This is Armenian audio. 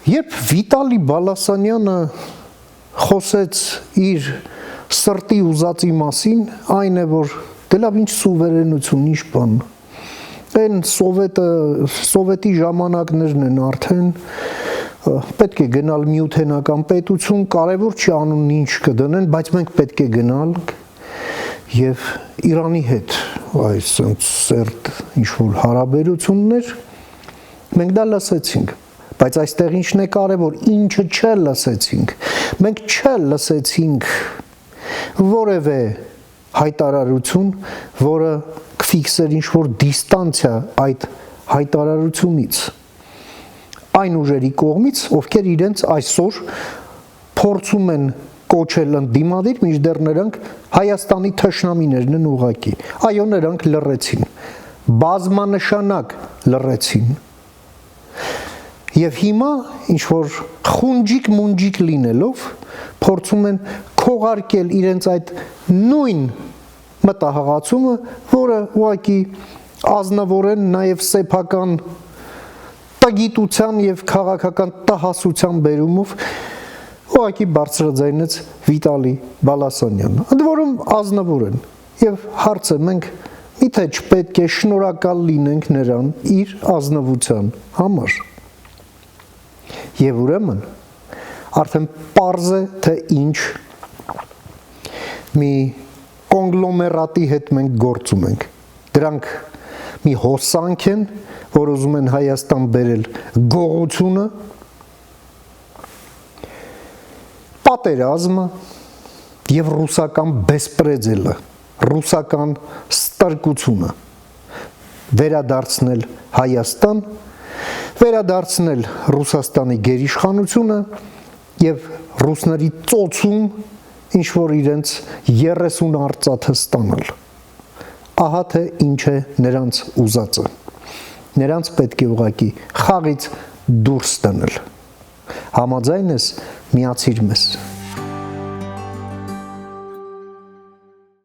Երբ Վիտալի Բալասանյանը խոսեց իր սրտի ուզածի մասին, այն է, որ դե լավ ինչ սուվերենություն, ինչ բան։ Այն սովետի ժամանակներն են արդեն, պետք է գնալ միութենական պետություն, կարևոր չի անունն ինչ կդնեն, բայց մենք պետք է գնանք եւ Իրանի հետ այս սերտ ինչ-որ հարաբերություններ մենք դա լսեցինք, բայց այստեղ ինչն է կարևոր, ինչը չլսեցինք։ Մենք չլսեցինք որևէ հայտարարություն, որը կֆիքսեր ինչ-որ դիստանցիա այդ հայտարարությունից այն ուժերի կողմից, ովքեր իրենց այսօր փորձում են կոչել ընդդիմադիր, մինչդեռ նրանք Հայաստանի թշնամիներն են ուղղակի։ Այո, նրանք լռեցին, բազմանշանակ լռեցին։ Եվ հիմա ինչ-որ խունջիկ-մունջիկ լինելով փորձում են քողարկել իրենց այդ նույն մտահղացումը, որը ուղղակի ազնվորեն նաև սեփական տգիտության եւ քաղաքական տհասության բերումով ուղղակի բարձրաձայնեց Վիտալի Բալասանյանը։ Ընդ որում ազնվորեն եւ հարցը մենք միթե չպետք է շնորհակալ լինենք նրան իր ազնվության համար։ Եվ ուրեմն արդեն պարզ է թե ինչ մի կոնգլոմերատի հետ մենք գործում ենք։ Դրանք մի հոսանք են, որ ուզում են Հայաստան բերել գողությունը, պատերազմը եւ ռուսական բեսպրեդելը, ռուսական ստրկությունը վերադարձնել Հայաստան, վերադարձնել Ռուսաստանի գերիշխանությունը եւ ռուսների ծոցում ինչ որ իրենց 30 արծաթը ստանալ։ Ահա թե ինչ է նրանց ուզածը։ Նրանց պետք է ուղղակի խաղից դուրս տանել։ Համաձայն ես, միացիր մեզ։